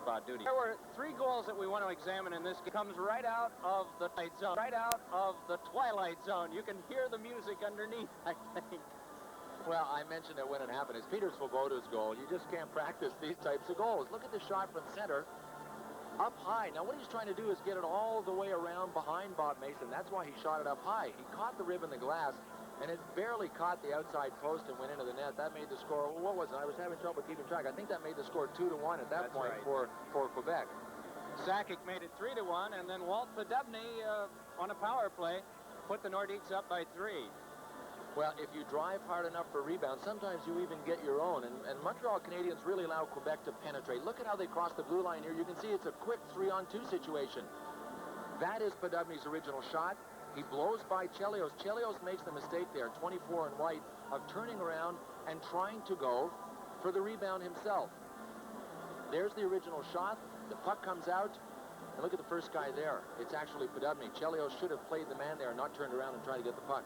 about duty. There were 3 goals that we want to examine in this game. Comes right out of the twilight zone. Right out of the twilight zone. You can hear the music underneath, I think. Well, I mentioned it when it happened. It's Peter Svoboda's goal. You just can't practice these types of goals. Look at the shot from center. Up high. Now, what he's trying to do is get it all the way around behind Bob Mason. That's why he shot it up high. He caught the rib in the glass, and it barely caught the outside post and went into the net. That made the score, well, what was it? I was having trouble keeping track. I think that made the score 2-1 at that point for Quebec. Sakic made it 3-1, and then Walt Podubny on a power play put the Nordiques up by 3. Well, if you drive hard enough for rebounds, sometimes you even get your own. And Montreal Canadiens really allow Quebec to penetrate. Look at how they cross the blue line here. You can see it's a quick 3-on-2 situation. That is Podubny's original shot. He blows by Chelios. Chelios makes the mistake there, 24 in white, of turning around and trying to go for the rebound himself. There's the original shot. The puck comes out. And look at the first guy there. It's actually Podubny. Chelios should have played the man there and not turned around and tried to get the puck.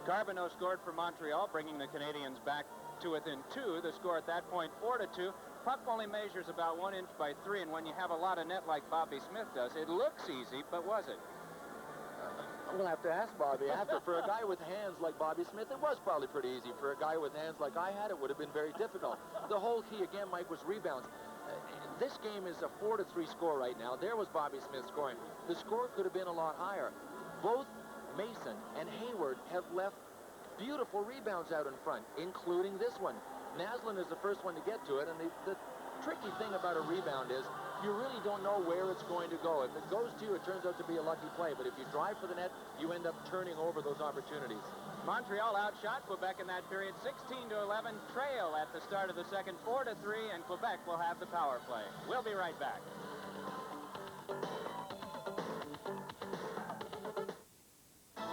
Carbonneau scored for Montreal, bringing the Canadiens back to within 2. The score at that point, 4-2. Puck only measures about 1 inch by 3, and when you have a lot of net like Bobby Smith does, it looks easy, but was it? We'll have to ask Bobby after. For a guy with hands like Bobby Smith, it was probably pretty easy. For a guy with hands like I had, it would have been very difficult. The whole key, again, Mike, was rebounds. This game is a 4-3 score right now. There was Bobby Smith scoring. The score could have been a lot higher. Both Mason and Hayward have left beautiful rebounds out in front, including this one. Naslund is the first one to get to it, and the tricky thing about a rebound is you really don't know where it's going to go. If it goes to you, it turns out to be a lucky play, but if you drive for the net, you end up turning over those opportunities. Montreal outshot Quebec in that period, 16-11, trail at the start of the second, 4-3, and Quebec will have the power play. We'll be right back.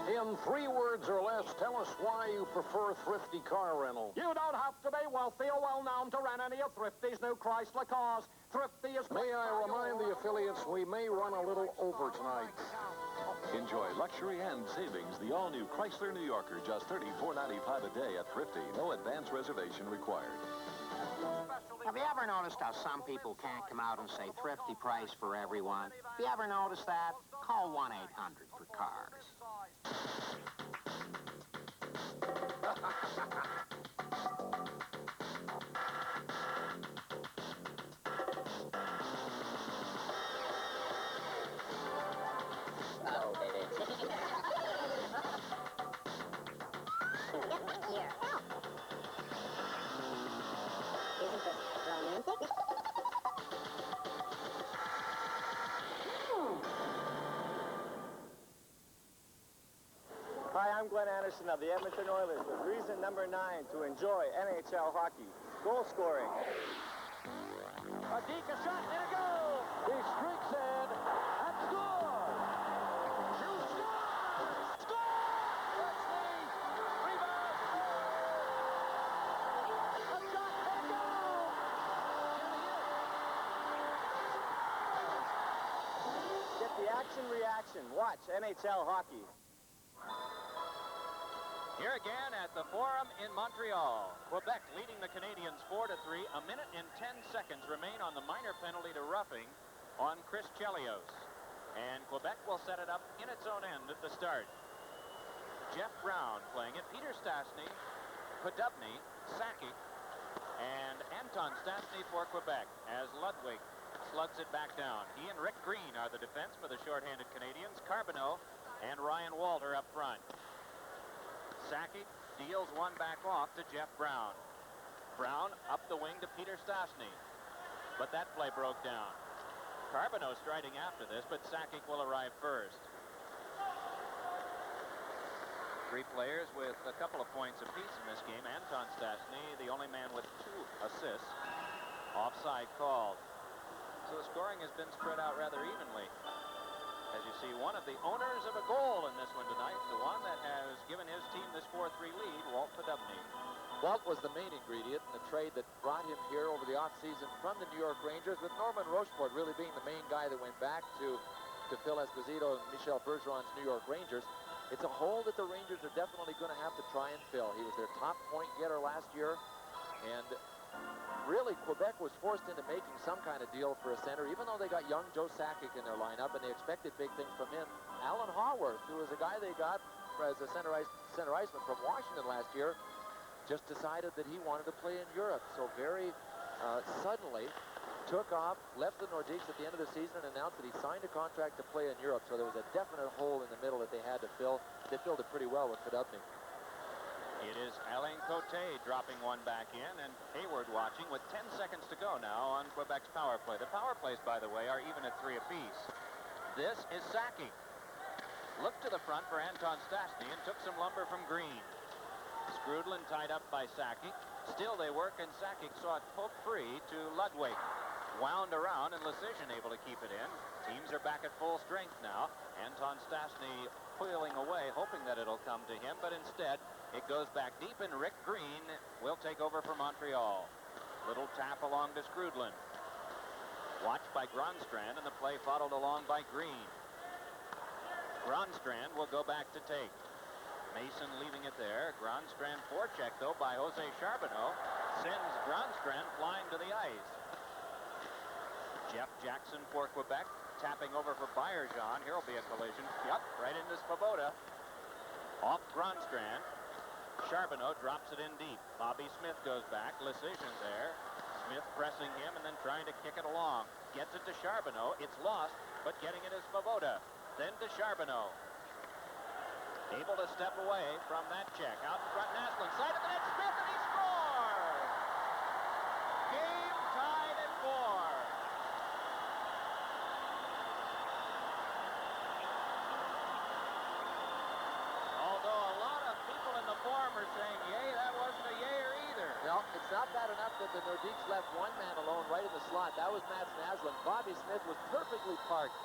In 3 words or less, tell us why you prefer Thrifty car rental. You don't have to be wealthy or well-known to rent any of Thrifty's new Chrysler cars. Thrifty is... May I remind the affiliates we may run a little over tonight. Enjoy luxury and savings. The all-new Chrysler New Yorker, just $34.95 a day at Thrifty. No advance reservation required. Have you ever noticed how some people can't come out and say thrifty price for everyone? Have you ever noticed that? Call 1-800 for cars. Here. Isn't this romantic? Hi, I'm Glenn Anderson of the Edmonton Oilers with reason number 9 to enjoy NHL hockey. Goal scoring. A deep shot, there it goes! He streaks in and scores! You score! Score! Let's see! Rebound! A shot, there it goes! Get the action-reaction. Watch NHL hockey. Here again at the Forum in Montreal. Quebec leading the Canadiens 4-3. A minute and 10 seconds remain on the minor penalty to roughing on Chris Chelios. And Quebec will set it up in its own end at the start. Jeff Brown playing it. Peter Stastny, Podubny, Sakic, and Anton Stastny for Quebec as Ludwig slugs it back down. He and Rick Green are the defense for the shorthanded Canadiens. Carbonneau and Ryan Walter up front. Sakic deals one back off to Jeff Brown. Brown up the wing to Peter Stastny. But that play broke down. Carbonneau striding after this, but Sakic will arrive first. 3 players with a couple of points apiece in this game. Anton Stastny, the only man with 2 assists. Offside called. So the scoring has been spread out rather evenly. As you see, one of the owners of a goal in this one tonight, the one that has given his team this 4-3 lead, Walt Podubny. Walt was the main ingredient in the trade that brought him here over the offseason from the New York Rangers, with Norman Rochefort really being the main guy that went back to Phil Esposito and Michel Bergeron's New York Rangers. It's a hole that the Rangers are definitely going to have to try and fill. He was their top point getter last year, and really, Quebec was forced into making some kind of deal for a center, even though they got young Joe Sakic in their lineup, and they expected big things from him. Alan Haworth, who was a guy they got as a center iceman from Washington last year, just decided that he wanted to play in Europe. So very suddenly took off, left the Nordiques at the end of the season, and announced that he signed a contract to play in Europe. So there was a definite hole in the middle that they had to fill. They filled it pretty well with Podubny. It is Alain Cote dropping one back in, and Hayward watching with 10 seconds to go now on Quebec's power play. The power plays, by the way, are even at 3 apiece. This is Sakic. Looked to the front for Anton Stastny and took some lumber from Green. Skrudland tied up by Sakic. Still they work, and Sakic saw it poke free to Ludwig. Wound around, and Lecision able to keep it in. Teams are back at full strength now. Anton Stastny peeling away, hoping that it'll come to him, but instead it goes back deep, and Rick Green will take over for Montreal. Little tap along to Skrudland. Watched by Gronstrand, and the play followed along by Green. Gronstrand will go back to take. Mason leaving it there. Gronstrand forecheck, though, by Jose Charbonneau. Sends Gronstrand flying to the ice. Jeff Jackson for Quebec. Tapping over for Bayerjean. Here will be a collision. Yep, right into Svoboda. Off Gronstrand. Charbonneau drops it in deep. Bobby Smith goes back. Lecision there. Smith pressing him and then trying to kick it along. Gets it to Charbonneau. It's lost, but getting it is Svoboda. Then to Charbonneau. Able to step away from that check. Out in front, Naslund. Side of the net, Smith, and he scores! Game tied at 4. Although a lot of people in the forum are saying, yay, that wasn't a yayer either. No, it's not bad enough that the Nordiques left one man alone right in the slot. That was Mats Naslund. Bobby Smith was perfectly parked.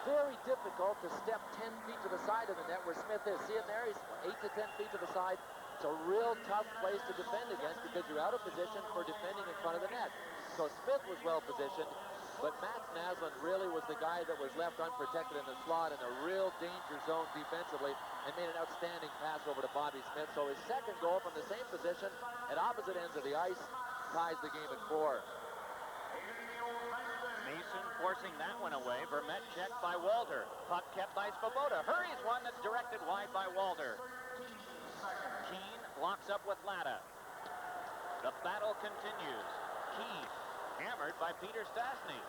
Very difficult to step 10 feet to the side of the net where Smith is. See him there? He's 8 to 10 feet to the side. It's a real tough place to defend against because you're out of position for defending in front of the net. So Smith was well positioned, but Mats Naslund really was the guy that was left unprotected in the slot in a real danger zone defensively and made an outstanding pass over to Bobby Smith. So his second goal from the same position at opposite ends of the ice ties the game at 4. Mason forcing that one away. Vermette checked by Walter. Puck kept by Svoboda. Hurries one that's directed wide by Walter. Keane locks up with Latta. The battle continues. Keane hammered by Peter Stastny.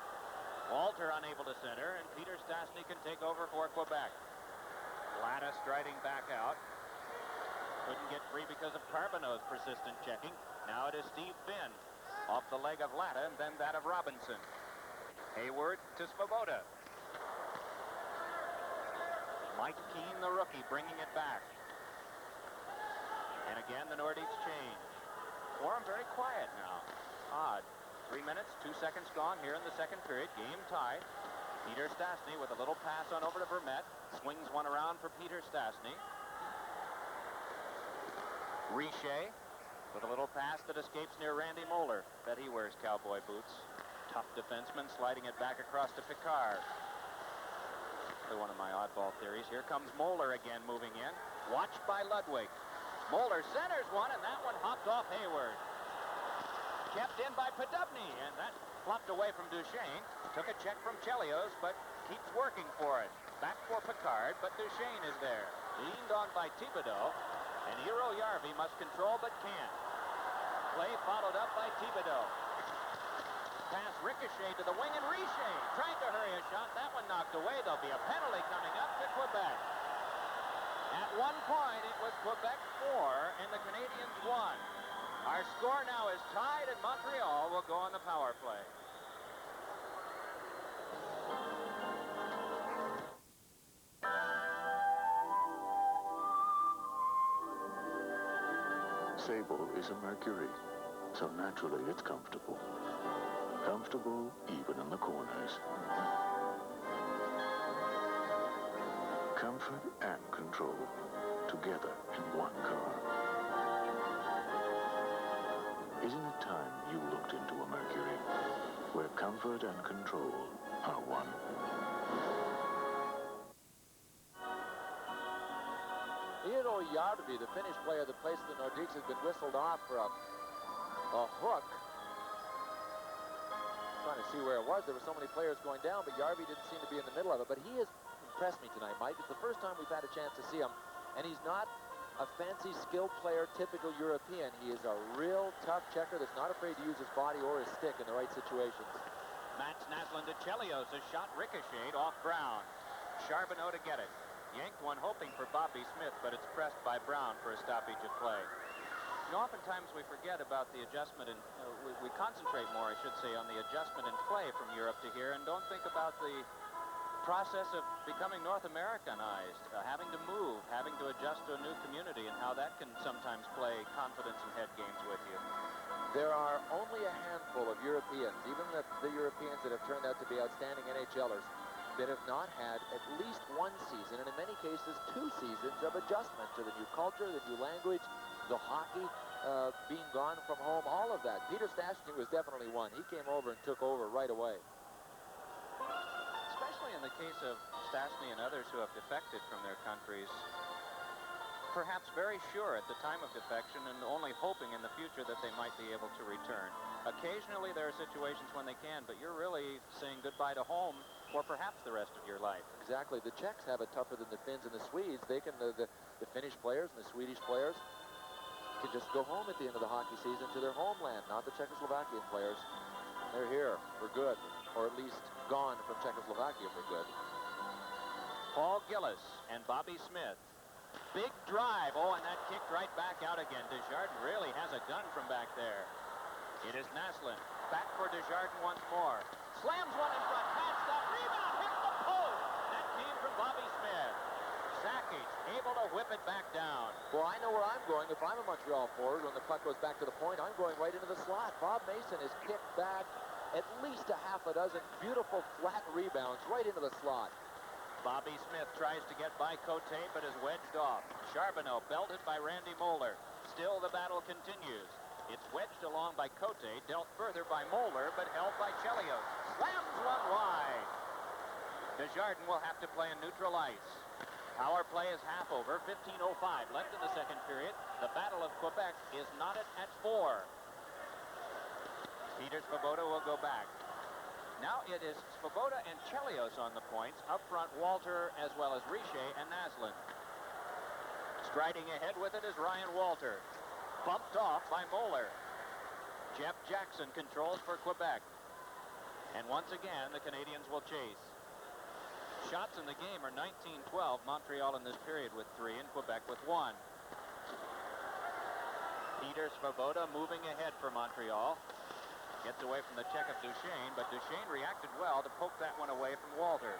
Walter unable to center, and Peter Stastny can take over for Quebec. Latta striding back out. Couldn't get free because of Charbonneau's persistent checking. Now it is Steve Finn off the leg of Latta, and then that of Robinson. Hayward to Svoboda. Mike Keane, the rookie, bringing it back. And again, the Nordiques change. Forum very quiet now. Odd. 3 minutes, 2 seconds gone here in the second period. Game tied. Peter Stastny with a little pass on over to Vermette. Swings one around for Peter Stastny. Richer with a little pass that escapes near Randy Moeller. Bet he wears cowboy boots. Tough defenseman sliding it back across to Picard. One of my oddball theories. Here comes Moeller again moving in. Watched by Ludwig. Moeller centers one, and that one hopped off Hayward. Kept in by Podubny, and that flopped away from Duchesne. Took a check from Chelios, but keeps working for it. Back for Picard, but Duchesne is there. Leaned on by Thibodeau, and Eero Järvi must control but can't. Play followed up by Thibodeau. Pass ricochet to the wing, and Richer trying to hurry a shot. That one knocked away. There'll be a penalty coming up to Quebec. At one point, it was Quebec 4 and the Canadiens 1. Our score now is tied, and Montreal will go on the power play. Sable is a Mercury, so naturally it's comfortable. Comfortable even in the corners. Comfort and control together in one car. Isn't it time you looked into a Mercury where comfort and control are one? Eero Järvi, the Finnish player that plays the Nordiques, has been whistled off for a hook trying to see where it was. There were so many players going down, but Yarby didn't seem to be in the middle of it. But he has impressed me tonight, Mike. It's the first time we've had a chance to see him, and he's not a fancy, skilled player, typical European. He is a real tough checker that's not afraid to use his body or his stick in the right situations. Mats Naslund to Chelios. A shot ricocheted off Brown. Charbonneau to get it. Yanked one hoping for Bobby Smith, but it's pressed by Brown for a stoppage of play. You know, oftentimes we forget about the adjustment, and we concentrate more, I should say, on the adjustment in play from Europe to here, and don't think about the process of becoming North Americanized, having to move, having to adjust to a new community, and how that can sometimes play confidence and head games with you. There are only a handful of Europeans, even the Europeans that have turned out to be outstanding NHLers, that have not had at least one season, and in many cases 2 seasons of adjustment to the new culture, the new language, the hockey, being gone from home, all of that. Peter Stastny was definitely one. He came over and took over right away. Especially in the case of Stastny and others who have defected from their countries, perhaps very sure at the time of defection and only hoping in the future that they might be able to return. Occasionally there are situations when they can, but you're really saying goodbye to home for perhaps the rest of your life. Exactly. The Czechs have it tougher than the Finns and the Swedes. They can, the Finnish players and the Swedish players can just go home at the end of the hockey season to their homeland, not the Czechoslovakian players. They're here for good, or at least gone from Czechoslovakia for good. Paul Gillis and Bobby Smith. Big drive. Oh, and that kicked right back out again. Desjardins really has a gun from back there. It is Naslund. Back for Desjardins once more. Slams one in front. Pats that. Rebound. Hits the post. That came from Bobby Smith. Sakic able to whip it back down. Well, I know where I'm going. If I'm a Montreal forward, when the puck goes back to the point, I'm going right into the slot. Bob Mason has kicked back at least a half a dozen beautiful flat rebounds right into the slot. Bobby Smith tries to get by Cote, but is wedged off. Charbonneau belted by Randy Moeller. Still the battle continues. It's wedged along by Cote, dealt further by Moeller, but held by Chelios. Slams one wide. Desjardins will have to play in neutral ice. Power play is half over. 15:05 left in the second period. The Battle of Quebec is knotted at 4. Peter Svoboda will go back. Now it is Svoboda and Chelios on the points. Up front, Walter as well as Richer and Naslund. Striding ahead with it is Ryan Walter. Bumped off by Moeller. Jeff Jackson controls for Quebec. And once again, the Canadians will chase. Shots in the game are 19-12. Montreal in this period with 3 and Quebec with 1. Peter Svoboda moving ahead for Montreal. Gets away from the check of Duchesne, but Duchesne reacted well to poke that one away from Walter.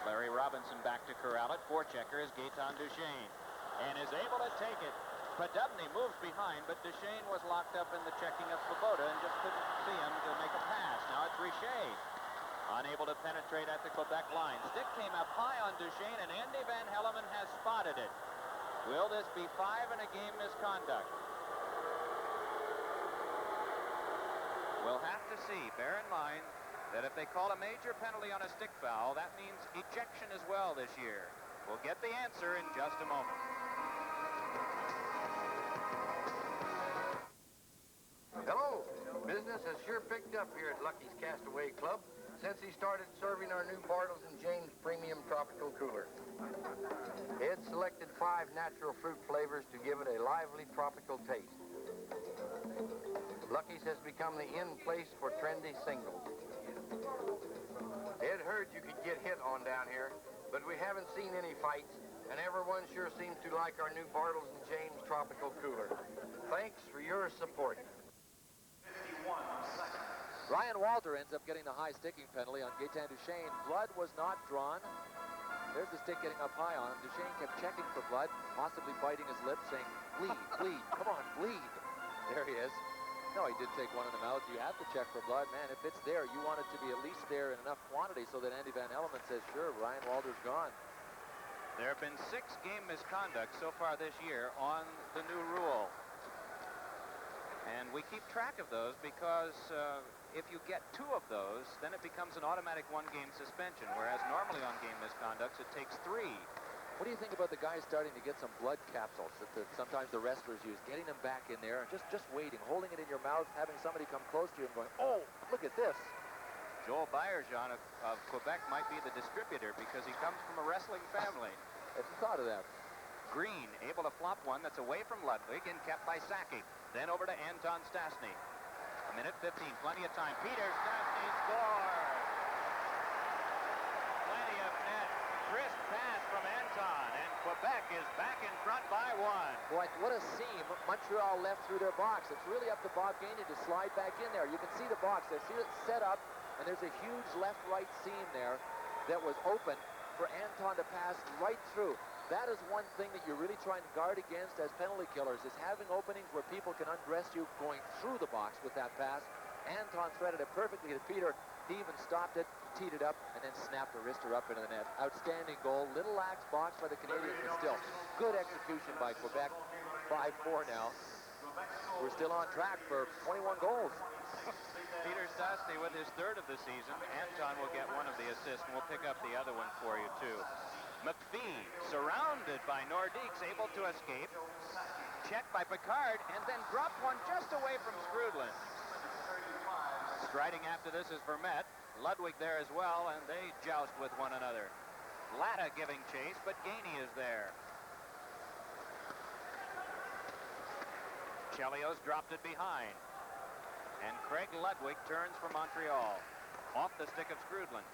Larry Robinson back to corral it. Forechecker is Gaetan Duchesne. And is able to take it. Podubny moves behind, but Duchesne was locked up in the checking of Svoboda and just couldn't see him to make a pass. Now it's Richer. Unable to penetrate at the Quebec line. Stick came up high on Duchesne, and Andy Van Hellemond has spotted it. Will this be 5 and a game misconduct? We'll have to see. Bear in mind that if they call a major penalty on a stick foul, that means ejection as well this year. We'll get the answer in just a moment. Hello. Business has sure picked up here at Lucky's Castaway Club since he started serving our new Bartles and James Premium Tropical Cooler. Ed selected 5 natural fruit flavors to give it a lively tropical taste. Lucky's has become the in-place for trendy singles. Ed heard you could get hit on down here, but we haven't seen any fights, and everyone sure seems to like our new Bartles and James Tropical Cooler. Thanks for your support. Ryan Walter ends up getting the high sticking penalty on Gaetan Duchesne. Blood was not drawn. There's the stick getting up high on him. Duchesne kept checking for blood, possibly biting his lip, saying, bleed, bleed, come on, bleed. There he is. No, he did take one in the mouth. You have to check for blood. Man, if it's there, you want it to be at least there in enough quantity so that Andy Van Hellemond says, sure, Ryan Walter's gone. There have been 6 game misconducts so far this year on the new rule. And we keep track of those because if you get 2 of those, then it becomes an automatic 1-game suspension, whereas normally on game misconducts it takes 3. What do you think about the guys starting to get some blood capsules that sometimes the wrestlers use, getting them back in there and just waiting, holding it in your mouth, having somebody come close to you and going, oh, look at this. Joel Byerjean of Quebec might be the distributor because he comes from a wrestling family. Have you thought of that? Green able to flop one that's away from Ludwig and kept by Sakic. Then over to Anton Stastny. A minute 15, plenty of time. Peter Stastny scores. Plenty of net. Crisp pass from Anton, and Quebec is back in front by 1. Boy, what a seam Montreal left through their box. It's really up to Bob Gainey to slide back in there. You can see the box. They see it set up, and there's a huge left-right seam there that was open for Anton to pass right through. That is one thing that you're really trying to guard against as penalty killers, is having openings where people can undress you going through the box with that pass. Anton threaded it perfectly to Peter. He even stopped it, teed it up, and then snapped the wrister up into the net. Outstanding goal. Little lax box by the Canadiens, but still good execution by Quebec. 5-4 now. We're still on track for 21 goals. Peter Stastny with his 3rd of the season. Anton will get one of the assists, and we'll pick up the other one for you, too. McPhee, surrounded by Nordiques, able to escape. Checked by Picard, and then dropped one just away from Strudlin. Striding after this is Vermette. Ludwig there as well, and they joust with one another. Latta giving chase, but Gainey is there. Chelios dropped it behind. And Craig Ludwig turns for Montreal. Off the stick of Strudlin.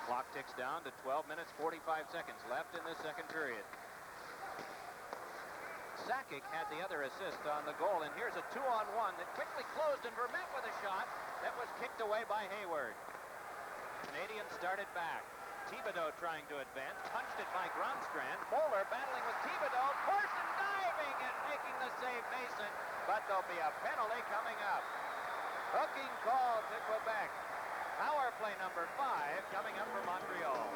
Clock ticks down to 12 minutes, 45 seconds left in this second period. Sakic had the other assist on the goal, and here's a 2-on-1 that quickly closed, and Vermette with a shot that was kicked away by Hayward. Canadians started back. Thibodeau trying to advance, punched it by Grandstrand. Moeller battling with Thibodeau. Corson diving and making the save, Mason, but there'll be a penalty coming up. Hooking call to Quebec. Power play number 5 coming up for Montreal.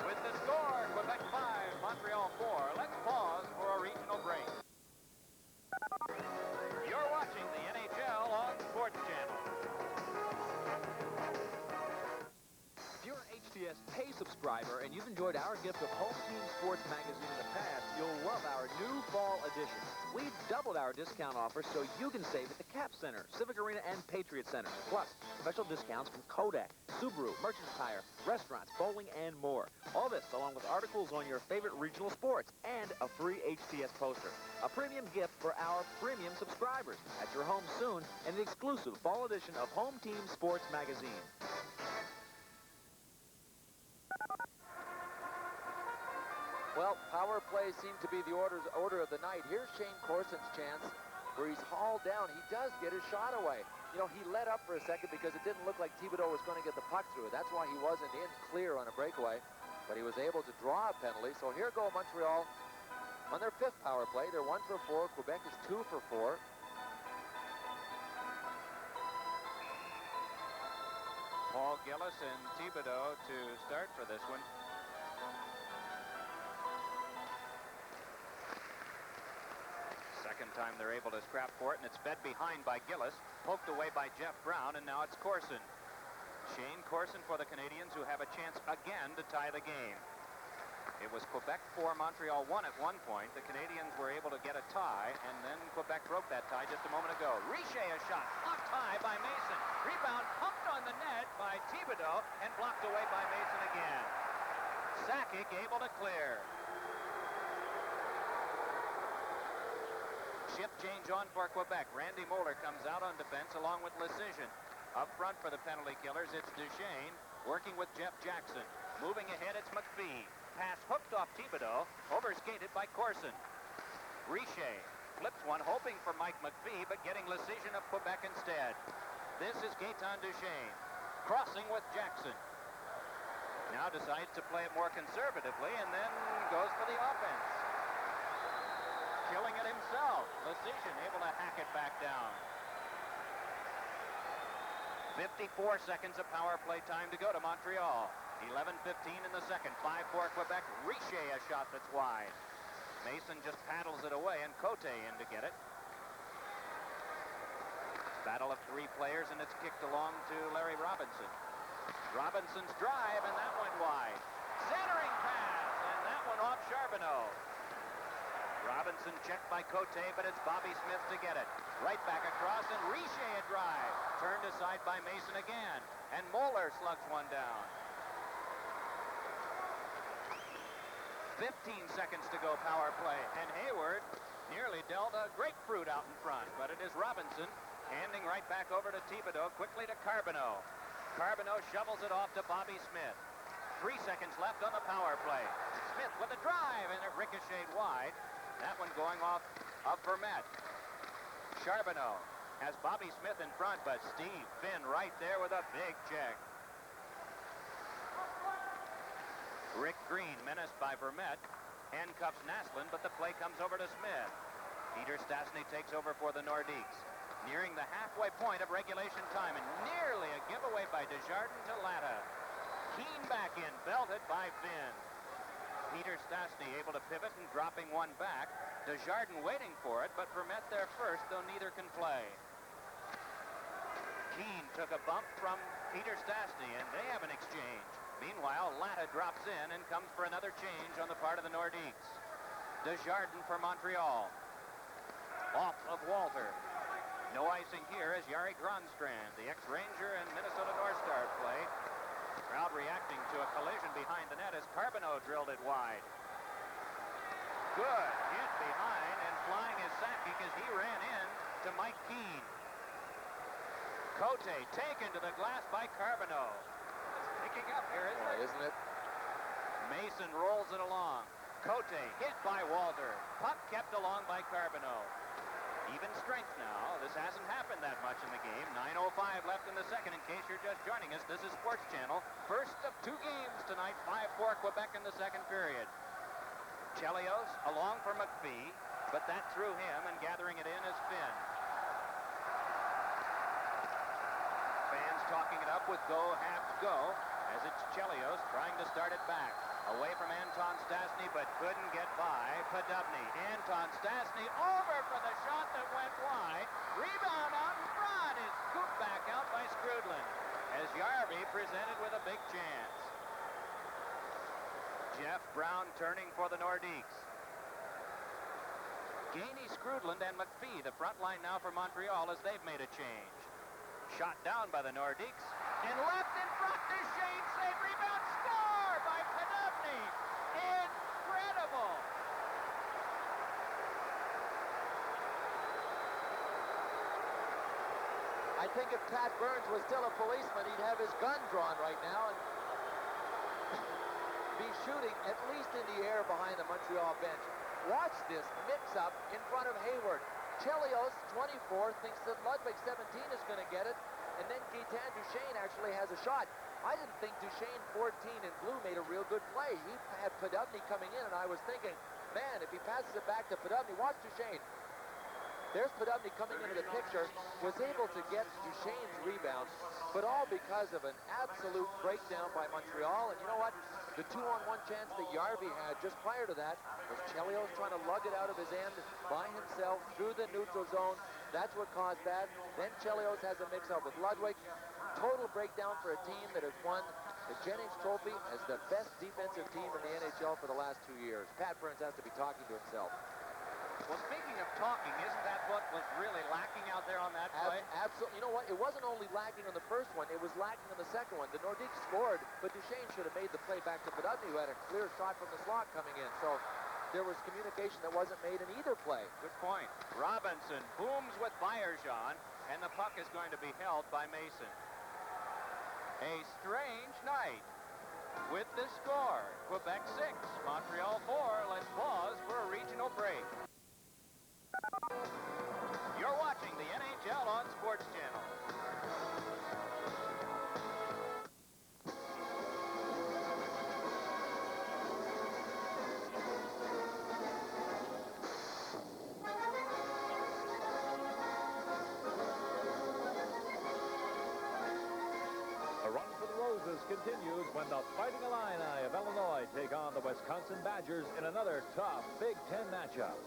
With the score, Quebec 5, Montreal 4. Let's pause for a regional break. You're watching the NHL on Sports Channel. If you're an HTS Pay subscriber and you've enjoyed our gift of Home Team Sports magazine in the past, you'll love our new fall edition. We've doubled our discount offer so you can save at the Cap Center, Civic Arena, and Patriot Center. Plus, special discounts from Kodak, Subaru, Merchants Tire, restaurants, bowling, and more. All this along with articles on your favorite regional sports and a free HTS poster. A premium gift for our premium subscribers. At your home soon, and the exclusive fall edition of Home Team Sports magazine. Well, power play seemed to be the order of the night. Here's Shane Corson's chance where he's hauled down. He does get his shot away. You know, he let up for a second because it didn't look like Thibodeau was going to get the puck through. That's why he wasn't in clear on a breakaway, but he was able to draw a penalty. So here go Montreal on their 5th power play. They're 1 for 4. Quebec is 2 for 4. Paul Gillis and Thibodeau to start for this one. Second time they're able to scrap for it, and it's fed behind by Gillis, poked away by Jeff Brown, and now it's Corson. Shane Corson for the Canadiens, who have a chance again to tie the game. It was Quebec 4, Montreal 1 at one point. The Canadiens were able to get a tie, and then Quebec broke that tie just a moment ago. Richer a shot, blocked high by Mason. Rebound pumped on the net by Thibodeau, and blocked away by Mason again. Sakic able to clear. Shift change on for Quebec. Randy Moeller comes out on defense along with Lecision. Up front for the penalty killers, it's Duchesne working with Jeff Jackson. Moving ahead, it's McPhee. Pass hooked off Thibodeau, overskated by Corson. Richer flips one, hoping for Mike McPhee, but getting Lecision of Quebec instead. This is Gaetan Duchesne, crossing with Jackson. Now decides to play it more conservatively and then goes for the offense. Killing it himself. Lecision able to hack it back down. 54 seconds of power play time to go to Montreal. 11:15 in the second. 5-4 Quebec. Richer a shot that's wide. Mason just paddles it away, and Cote in to get it. Battle of 3 players, and it's kicked along to Larry Robinson. Robinson's drive, and that went wide. Centering pass, and that one off Charbonneau. Robinson checked by Cote, but it's Bobby Smith to get it. Right back across, and Richer a drive. Turned aside by Mason again, and Moeller slugs one down. 15 seconds to go, power play, and Hayward nearly dealt a grapefruit out in front, but it is Robinson handing right back over to Thibodeau, quickly to Charbonneau. Charbonneau shovels it off to Bobby Smith. 3 seconds left on the power play. Smith with a drive, and it ricocheted wide. That one going off of Vermette. Charbonneau has Bobby Smith in front, but Steve Finn right there with a big check. Rick Green, menaced by Vermette, handcuffs Naslund, but the play comes over to Smith. Peter Stastny takes over for the Nordiques. Nearing the halfway point of regulation time, and nearly a giveaway by Desjardins to Latta. Keane back in, belted by Finn. Peter Stastny able to pivot and dropping one back. Desjardins waiting for it, but Vermette there first, though neither can play. Keane took a bump from Peter Stastny, and they have an exchange. Meanwhile, Latta drops in and comes for another change on the part of the Nordiques. Desjardins for Montreal. Off of Walter. No icing here as Jari Gronstrand, the ex-Ranger and Minnesota North Star, played. Crowd reacting to a collision behind the net as Charbonneau drilled it wide. Good hit behind, and flying is Sakic as he ran in to Mike Keane. Cote taken to the glass by Charbonneau. It's picking up here, isn't it? Mason rolls it along. Cote hit by Walter. Puck kept along by Charbonneau. Even strength now. This hasn't happened that much in the game. 9:05 left in the second. In case you're just joining us, this is Sports Channel. First of 2 games tonight. 5-4 Quebec in the second period. Chelios along for McPhee, but that threw him, and gathering it in is Finn. Fans talking it up with go, have to go, as it's Chelios trying to start it back. Away from Anton Stastny, but couldn't get by Podubny. Anton Stastny over for the shot that went wide. Rebound out in front is scooped back out by Skrudland, as Järvi presented with a big chance. Jeff Brown turning for the Nordiques. Gainey, Skrudland, and McPhee, the front line now for Montreal, as they've made a change. Shot down by the Nordiques, and left in front. Duchesne save, rebound, score by Podubny. Incredible. I think if Pat Burns was still a policeman, he'd have his gun drawn right now and be shooting at least in the air behind the Montreal bench. Watch this mix-up in front of Hayward. Chelios, 24, thinks that Ludwig, 17, is going to get it, and then Gaetan Duchesne actually has a shot. I didn't think Duchesne, 14 in blue, made a real good play. He had Podubny coming in, and I was thinking, man, if he passes it back to Podubny, watch Duchesne. There's Podubny coming into the picture, was able to get Duchesne's rebound, but all because of an absolute breakdown by Montreal. And you know what? The 2-on-1 chance that Järvi had just prior to that was Chelios trying to lug it out of his end by himself through the neutral zone. That's what caused that. Then Chelios has a mix-up with Ludwig. Total breakdown for a team that has won the Jennings Trophy as the best defensive team in the NHL for the last 2 years. Pat Burns has to be talking to himself. Well, speaking of talking, isn't that what was really lacking out there on that play? Absolutely. You know what? It wasn't only lacking on the first one, it was lacking on the second one. The Nordiques scored, but Duchesne should have made the play back to Podubny, who had a clear shot from the slot coming in. So there was communication that wasn't made in either play. Good point. Robinson booms with Bayerjean, and the puck is going to be held by Mason. A strange night with the score. Quebec 6, Montreal 4. Let's pause for a regional break. You're watching the NHL on Sports Channel. The run for the Roses continues when the Fighting Illini of Illinois take on the Wisconsin Badgers in another tough Big Ten matchup.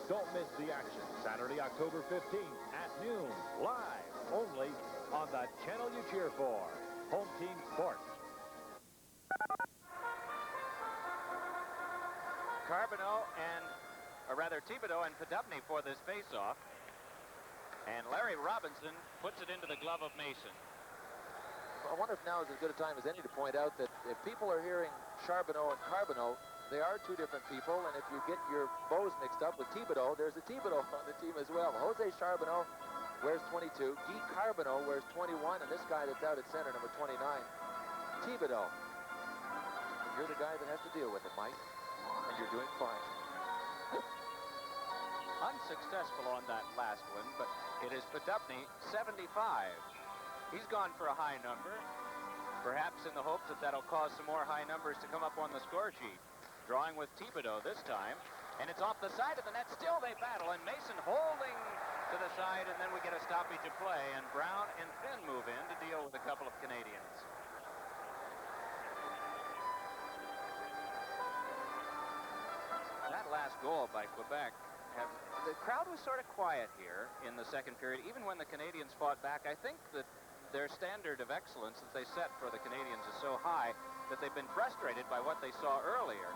Don't miss the action Saturday, October 15th at noon, live only on the channel you cheer for, Home Team Sports. Thibodeau and Podubny for this face-off. And Larry Robinson puts it into the glove of Mason. I wonder if now is as good a time as any to point out that if people are hearing Charbonneau and Carbonneau, they are two different people, and if you get your bows mixed up with Thibodeau, there's a Thibodeau on the team as well. Jose Charbonneau wears 22, Guy Carbonneau wears 21, and this guy that's out at center, number 29, Thibodeau. And you're the guy that has to deal with it, Mike, and you're doing fine. Unsuccessful on that last one, but it is Podubny, 75. He's gone for a high number, perhaps in the hopes that that'll cause some more high numbers to come up on the score sheet. Drawing with Thibodeau this time, and it's off the side of the net. Still they battle, and Mason holding to the side, and then we get a stoppage of play, and Brown and Finn move in to deal with a couple of Canadians. That last goal by Quebec, the crowd was sort of quiet here in the second period, even when the Canadians fought back. I think that their standard of excellence that they set for the Canadians is so high that they've been frustrated by what they saw earlier.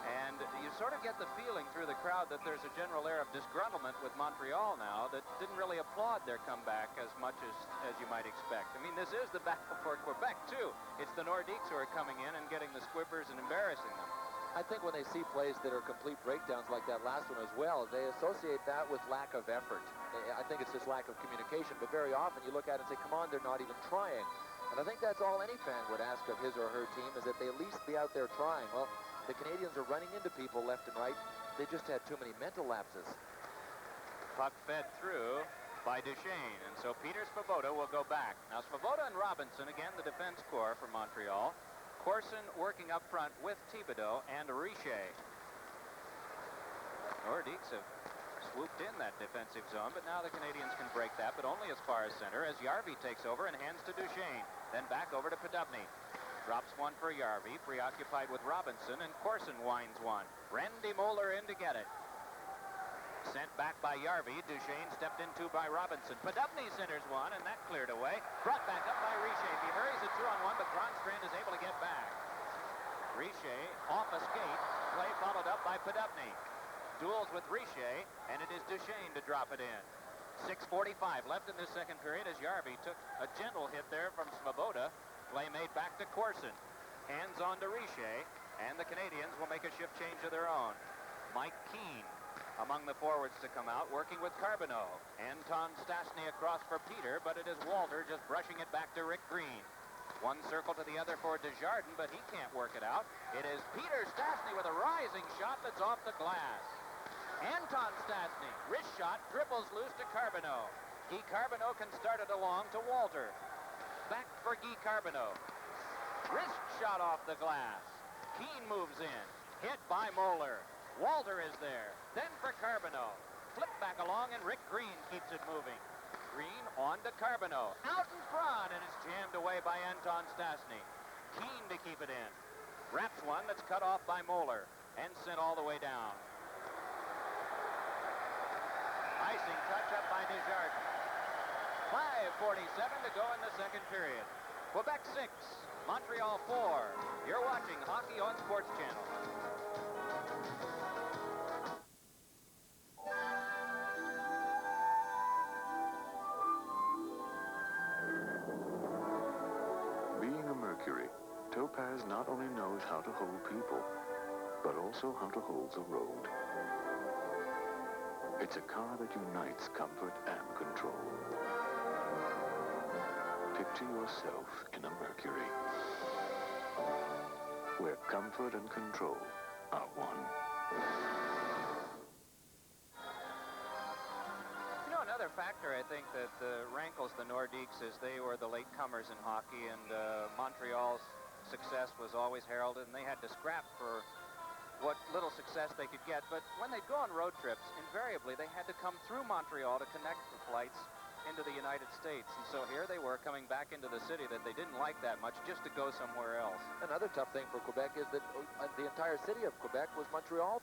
And you sort of get the feeling through the crowd that there's a general air of disgruntlement with Montreal now that didn't really applaud their comeback as much as you might expect. I mean, this is the battle for Quebec, too. It's the Nordiques who are coming in and getting the squippers and embarrassing them. I think when they see plays that are complete breakdowns like that last one as well, they associate that with lack of effort. I think it's just lack of communication, but very often you look at it and say, come on, they're not even trying. And I think that's all any fan would ask of his or her team, is that they at least be out there trying. Well, the Canadians are running into people left and right. They just had too many mental lapses. Puck fed through by Duchesne, and so Peter Svoboda will go back. Now, Svoboda and Robinson, again, the defense corps for Montreal. Corson working up front with Thibodeau and Richer. Nordiques have swooped in that defensive zone, but now the Canadians can break that, but only as far as center, as Yarvi takes over and hands to Duchesne. Then back over to Podubny. Drops one for Yarvi, preoccupied with Robinson, and Corson winds one. Randy Moeller in to get it. Sent back by Yarvi. Duchesne stepped into by Robinson. Podubny centers one, and that cleared away. Brought back up by Richer. He hurries it through on one, but Gronstrand is able to get back. Richer off a skate. Play followed up by Podubny. Duels with Richer, and it is Duchesne to drop it in. 6:45 left in this second period as Yarvi took a gentle hit there from Svoboda. Play made back to Corson. Hands on to Richer, and the Canadians will make a shift change of their own. Mike Keane among the forwards to come out, working with Carbonneau. Anton Stastny across for Peter, but it is Walter just brushing it back to Rick Green. One circle to the other for Desjardins, but he can't work it out. It is Peter Stastny with a rising shot that's off the glass. Anton Stastny, wrist shot, dribbles loose to Carbonneau. Guy Carbonneau can start it along to Walter. Back for Guy Carbonneau. Wrist shot off the glass. Keane moves in. Hit by Moeller. Walter is there. Then for Carbonneau. Flip back along, and Rick Green keeps it moving. Green on to Carbonneau. Out in front, and it's jammed away by Anton Stastny. Keane to keep it in. Wraps one that's cut off by Moeller and sent all the way down. Icing touch up by Desjardins. 5:47 to go in the second period. Quebec 6, Montreal 4. You're watching Hockey on Sports Channel. Being a Mercury, Topaz not only knows how to hold people, but also how to hold the road. It's a car that unites comfort and control. Picture yourself in a Mercury, where comfort and control are one. You know, another factor I think that rankles the Nordiques is they were the latecomers in hockey, and Montreal's success was always heralded, and they had to scrap for what little success they could get. But when they'd go on road trips, invariably they had to come through Montreal to connect the flights into the United States. And so here they were coming back into the city that they didn't like that much, just to go somewhere else. Another tough thing for Quebec is that the entire city of Quebec were Montreal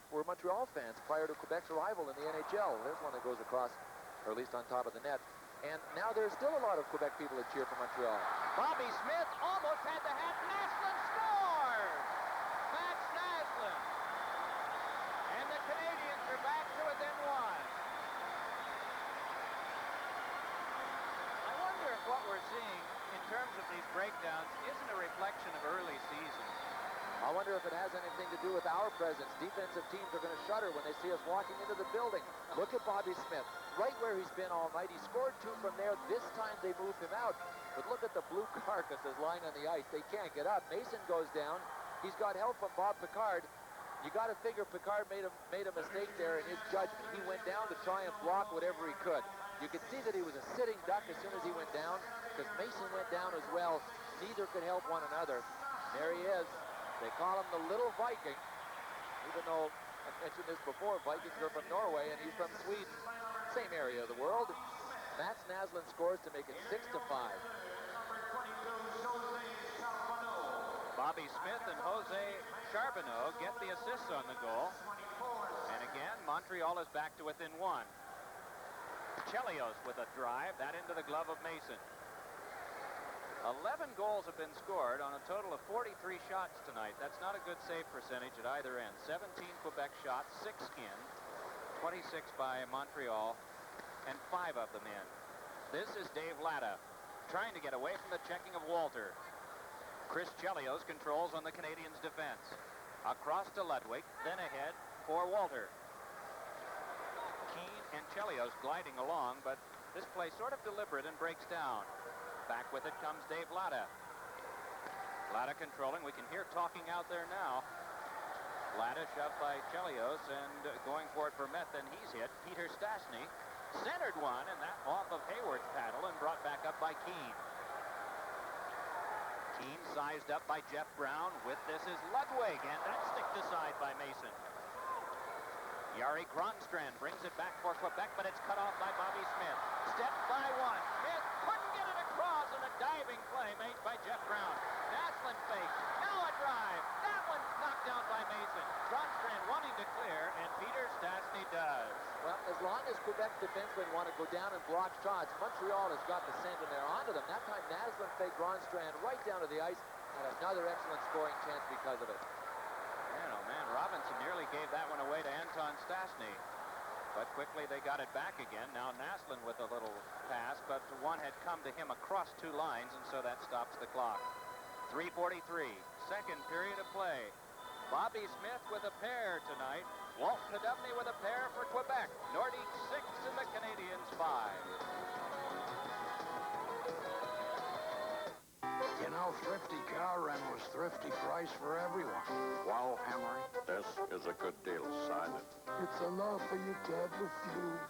fans prior to Quebec's arrival in the NHL. There's one that goes across, or at least on top of the net. And now there's still a lot of Quebec people that cheer for Montreal. Bobby Smith almost had the hat. Naslund scores! Max Naslund. Canadiens are back to within one. I wonder if what we're seeing in terms of these breakdowns isn't a reflection of early season. I wonder if it has anything to do with our presence. Defensive teams are going to shudder when they see us walking into the building. Look at Bobby Smith, right where he's been all night. He scored 2 from there. This time they moved him out. But look at the blue carcasses lying on the ice. They can't get up. Mason goes down. He's got help from Bob Picard. You got to figure Picard made a mistake there in his judgment. He went down to try and block whatever he could. You could see that he was a sitting duck as soon as he went down, because Mason went down as well. Neither could help one another. There he is. They call him the Little Viking, even though I mentioned this before, Vikings are from Norway and he's from Sweden. Same area of the world. Mats Naslund scores to make it 6-5. Bobby Smith and Jose Charbonneau get the assists on the goal. And again, Montreal is back to within one. Chelios with a drive, that into the glove of Mason. 11 goals have been scored on a total of 43 shots tonight. That's not a good save percentage at either end. 17 Quebec shots, 6 in, 26 by Montreal, and 5 of them in. This is Dave Latta trying to get away from the checking of Walter. Chris Chelios controls on the Canadiens' defense. Across to Ludwig, then ahead for Walter. Keane and Chelios gliding along, but this play sort of deliberate and breaks down. Back with it comes Dave Latta. Latta controlling. We can hear talking out there now. Latta shoved by Chelios and going for it for Meth, and he's hit. Peter Stastny centered one, and that off of Hayward's paddle and brought back up by Keane. Keane sized up by Jeff Brown. With this is Ludwig, and that's sticked aside by Mason. Jari Gronstrand brings it back for Quebec, but it's cut off by Bobby Smith. Stepped by one. Smith couldn't get it across, and a diving play made by Jeff Brown. Naslund fake. Now a drive. That one's knocked down by Mason. Gronstrand wanting to clear, and Peter Stastny does. Well, as long as Quebec defensemen want to go down and block shots, Montreal has got the scent and they're onto them. That time Naslund faked Gronstrand right down to the ice, and another excellent scoring chance because of it. Man, oh man, Robinson nearly gave that one away to Anton Stastny. But quickly they got it back again. Now Naslund with a little pass, but one had come to him across 2 lines, and so that stops the clock. 3:43, second period of play. Bobby Smith with a pair tonight. Walt Podubny with a pair for Quebec. Nordiques 6 and the Canadiens 5. You know, thrifty car rent was thrifty price for everyone. Wow, Henry. This is a good deal. Sign it. It's enough for you can't refuse.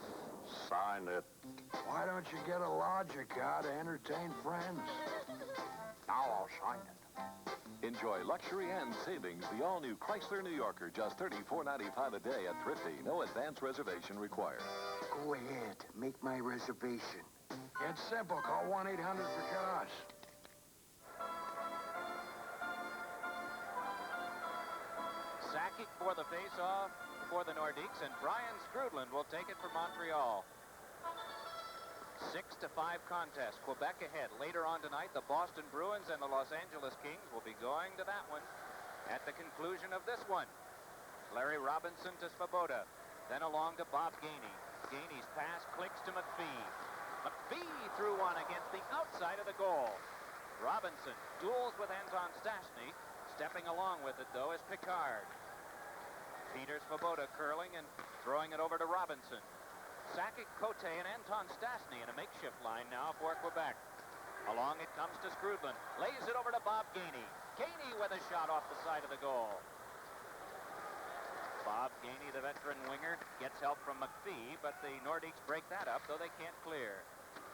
Sign it. Why don't you get a larger car to entertain friends? Now I'll sign it. Enjoy luxury and savings. The all-new Chrysler New Yorker, just $34.95 a day at Thrifty. No advance reservation required. Go ahead. Make my reservation. It's simple. Call 1-800 for cars. Sakic for the face-off for the Nordiques, and Brian Skrudland will take it for Montreal. 6-5 contest. Quebec ahead. Later on tonight, the Boston Bruins and the Los Angeles Kings will be going to that one at the conclusion of this one. Larry Robinson to Svoboda. Then along to Bob Gainey. Gainey's pass clicks to McPhee. McPhee threw one against the outside of the goal. Robinson duels with Anton Stastny. Stepping along with it, though, is Picard. Peter Svoboda curling and throwing it over to Robinson. Sakic, Cote, and Anton Stastny in a makeshift line now for Quebec. Along it comes to Skrudland. Lays it over to Bob Gainey. Gainey with a shot off the side of the goal. Bob Gainey, the veteran winger, gets help from McPhee, but the Nordiques break that up, though they can't clear.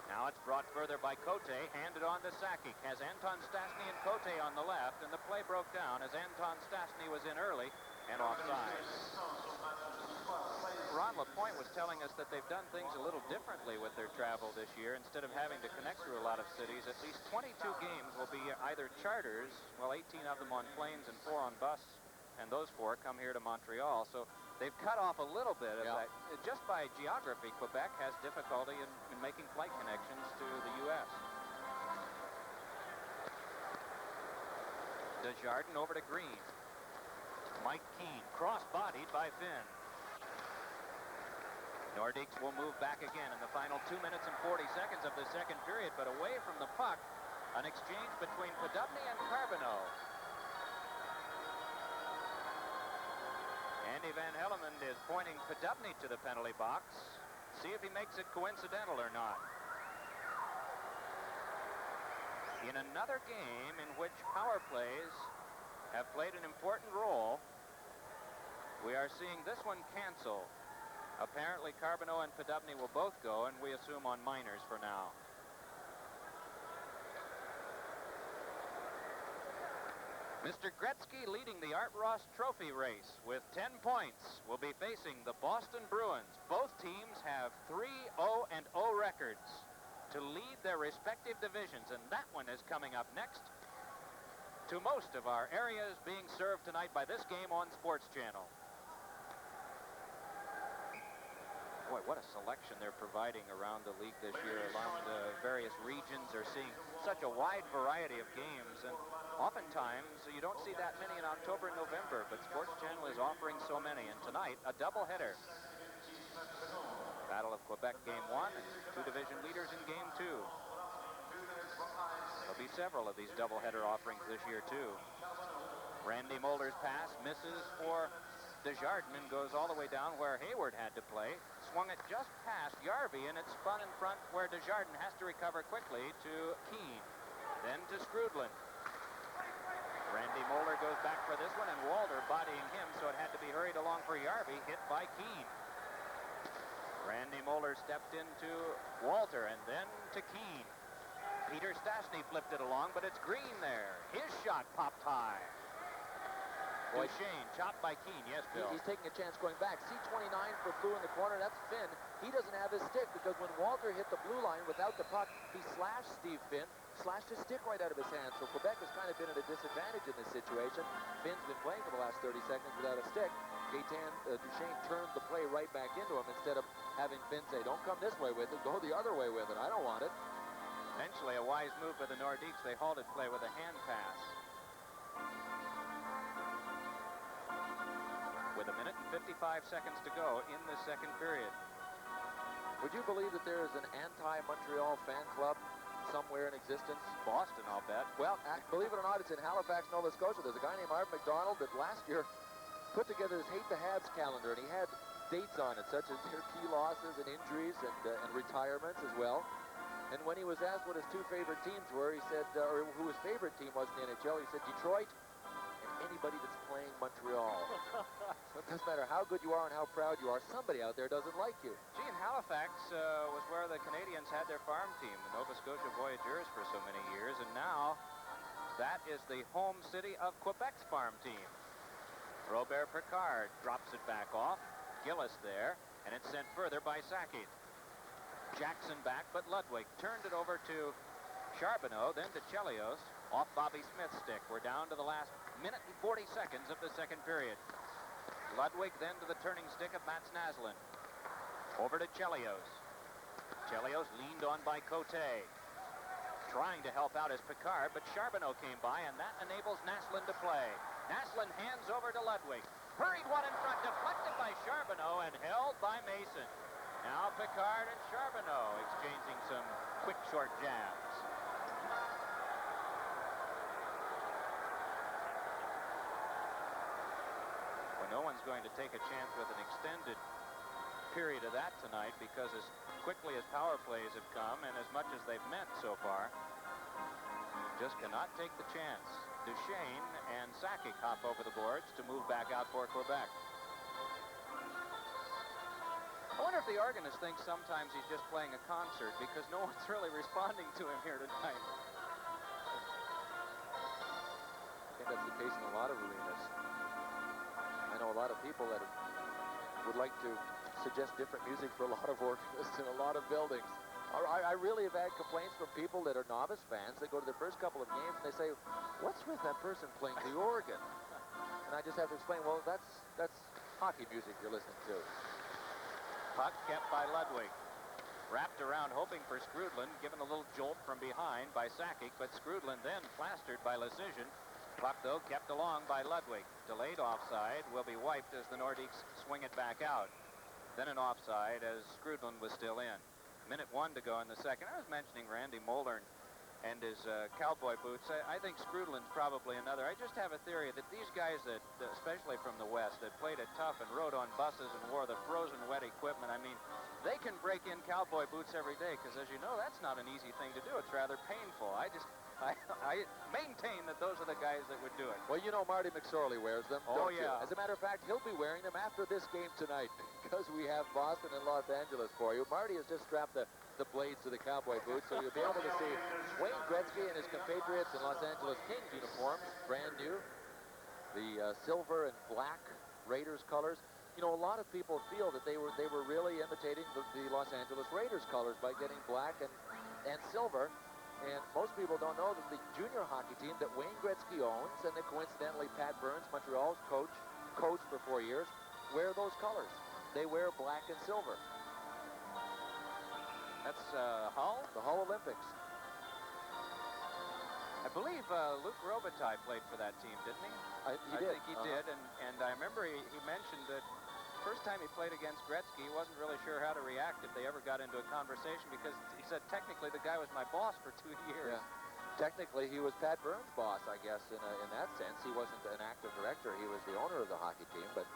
Now it's brought further by Cote, handed on to Sakic. Has Anton Stastny and Cote on the left, and the play broke down as Anton Stastny was in early and offside. Ron LaPointe was telling us that they've done things a little differently with their travel this year. Instead of having to connect through a lot of cities, at least 22 games will be either charters, well, 18 of them on planes and 4 on bus, and those 4 come here to Montreal. So they've cut off a little bit of that. Just by geography, Quebec has difficulty in making flight connections to the U.S. Desjardins over to Green. Mike Keane, cross-bodied by Finn. Nordiques will move back again in the final 2 minutes and 40 seconds of the second period, but away from the puck, an exchange between Podubny and Carbonneau. Andy Van Hellemond is pointing Podubny to the penalty box. See if he makes it coincidental or not. In another game in which power plays have played an important role, we are seeing this one cancel. Apparently, Carbonneau and Podubny will both go, and we assume on minors for now. Mr. Gretzky leading the Art Ross Trophy race with 10 points will be facing the Boston Bruins. Both teams have 3-0-0 records to lead their respective divisions, and that one is coming up next. To most of our areas being served tonight by this game on Sports Channel. Boy, what a selection they're providing around the league this year. Along the various regions are seeing such a wide variety of games, and oftentimes you don't see that many in October and November, but Sports Channel is offering so many, and tonight a doubleheader. Battle of Quebec Game 1 and two division leaders in Game 2. There'll be several of these doubleheader offerings this year too. Randy Mulder's pass misses for Desjardins and goes all the way down where Hayward had to play. Swung it just past Yarby, and it spun in front where Desjardins has to recover quickly to Keane. Then to Scrudlin. Randy Mulder goes back for this one, and Walter bodying him, so it had to be hurried along for Yarby, hit by Keane. Randy Mulder stepped into Walter, and then to Keane. Peter Stastny flipped it along, but it's Green there. His shot popped high. Duchesne, chopped by Keane. Yes, Bill. He's taking a chance going back. C29 for Blue in the corner. That's Finn. He doesn't have his stick because when Walter hit the blue line without the puck, he slashed Steve Finn, slashed his stick right out of his hand. So Quebec has kind of been at a disadvantage in this situation. Finn's been playing for the last 30 seconds without a stick. Duchesne turned the play right back into him instead of having Finn say, don't come this way with it, go the other way with it. I don't want it. Eventually, a wise move by the Nordiques. They halted play with a hand pass. With 1 minute and 55 seconds to go in the second period. Would you believe that there is an anti-Montreal fan club somewhere in existence? Boston, I'll bet. Well, believe it or not, it's in Halifax, Nova Scotia. There's a guy named Art McDonald that last year put together his Hate the Habs calendar, and he had dates on it, such as their key losses and injuries and retirements as well. And when he was asked what his two favorite teams were, he said, or who his favorite team was in the NHL, he said Detroit and anybody that's playing Montreal. So it doesn't matter how good you are and how proud you are, somebody out there doesn't like you. Gee, and Halifax was where the Canadiens had their farm team, the Nova Scotia Voyageurs, for so many years, and now that is the home city of Quebec's farm team. Robert Picard drops it back off. Gillis there, and it's sent further by Sackett. Jackson back, but Ludwig turned it over to Charbonneau, then to Chelios, off Bobby Smith's stick. We're down to the last minute and 40 seconds of the second period. Ludwig then to the turning stick of Mats Naslund. Over to Chelios. Chelios leaned on by Cote. Trying to help out as Picard, but Charbonneau came by, and that enables Naslund to play. Naslund hands over to Ludwig. Hurried one in front, deflected by Charbonneau and held by Mason. Now Picard and Charbonneau exchanging some quick, short jabs. Well, no one's going to take a chance with an extended period of that tonight because as quickly as power plays have come and as much as they've meant so far, just cannot take the chance. Duchesne and Sakic hop over the boards to move back out for Quebec. I wonder if the organist thinks sometimes he's just playing a concert because no one's really responding to him here tonight. I think that's the case in a lot of arenas. I know a lot of people that would like to suggest different music for a lot of organists in a lot of buildings. I really have had complaints from people that are novice fans. They go to the first couple of games and they say, what's with that person playing the organ? And I just have to explain, well, that's hockey music you're listening to. Puck kept by Ludwig. Wrapped around hoping for Scrudlin, given a little jolt from behind by Sakic, but Scrudlin then plastered by Lecision. Puck, though, kept along by Ludwig. Delayed offside will be wiped as the Nordiques swing it back out. then an offside as Scrudlin was still in. Minute 1 to go in the second. I was mentioning Randy Moldern and his cowboy boots. I think Scrudlin's probably another. I just have a theory that these guys that, especially from the West, that played it tough and rode on buses and wore the frozen wet equipment, I mean, they can break in cowboy boots every day because, as you know, that's not an easy thing to do. It's rather painful. I maintain that those are the guys that would do it. Well, you know Marty McSorley wears them, Oh, don't you? yeah. As a matter of fact, he'll be wearing them after this game tonight because we have Boston and Los Angeles for you. Marty has just strapped the blades to the cowboy boots, so you'll be able to see Wayne Gretzky and his compatriots in Los Angeles Kings uniforms, brand new. The silver and black Raiders colors. You know, a lot of people feel that they were really imitating the Los Angeles Raiders colors by getting black and silver. And most people don't know that the junior hockey team that Wayne Gretzky owns, and that coincidentally Pat Burns, Montreal's coached for 4 years, wear those colors. They wear black and silver. That's Hull? The Hull Olympics. I believe Luc Robitaille played for that team, didn't he? I think he did, and I remember he mentioned that first time he played against Gretzky, he wasn't really sure how to react if they ever got into a conversation because he said technically the guy was my boss for 2 years. Yeah. Technically, he was Pat Burns' boss, I guess, in that sense. He wasn't an active director. He was the owner of the hockey team, but...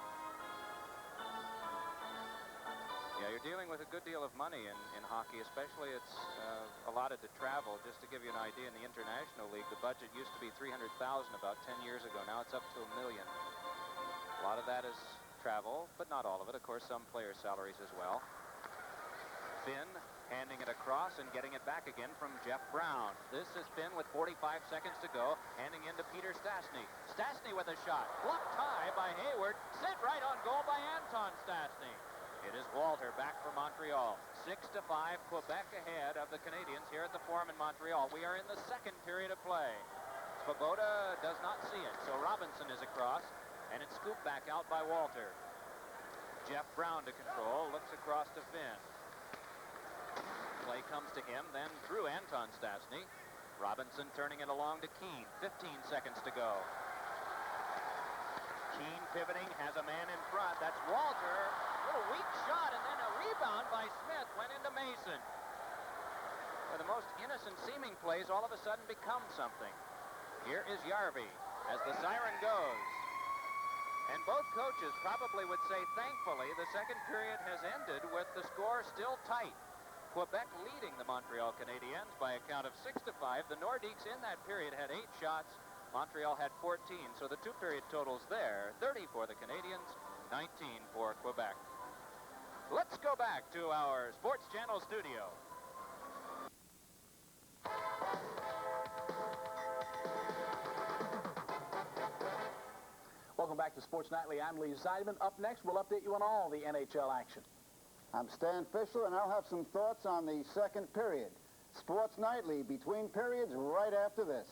Yeah, you're dealing with a good deal of money in hockey, especially it's allotted to travel. Just to give you an idea, in the International League, the budget used to be $300,000 about 10 years ago. Now it's up to $1 million. A lot of that is travel, but not all of it. Of course, some players' salaries as well. Finn handing it across and getting it back again from Jeff Brown. This is Finn with 45 seconds to go, handing in to Peter Stastny. Stastny with a shot. Blocked high by Hayward. Sent right on goal by Anton Stastny. It is Walter back for Montreal. 6-5, Quebec ahead of the Canadiens here at the Forum in Montreal. We are in the second period of play. Svoboda does not see it, so Robinson is across, and it's scooped back out by Walter. Jeff Brown to control, looks across to Finn. Play comes to him, then through Anton Stastny. Robinson turning it along to Keane. 15 seconds to go. Keane pivoting, has a man in front. That's Walter. A little weak shot, and then a rebound by Smith went into Mason. Well, the most innocent seeming plays all of a sudden become something. Here is Yarby as the siren goes. And both coaches probably would say, thankfully, the second period has ended with the score still tight. Quebec leading the Montreal Canadiens by a count of 6-5. The Nordiques in that period had 8 shots. Montreal had 14, so the two-period totals there, 30 for the Canadiens, 19 for Quebec. Let's go back to our Sports Channel studio. Welcome back to Sports Nightly. I'm Lee Zeideman. Up next, we'll update you on all the NHL action. I'm Stan Fischler, and I'll have some thoughts on the second period. Sports Nightly, between periods, right after this.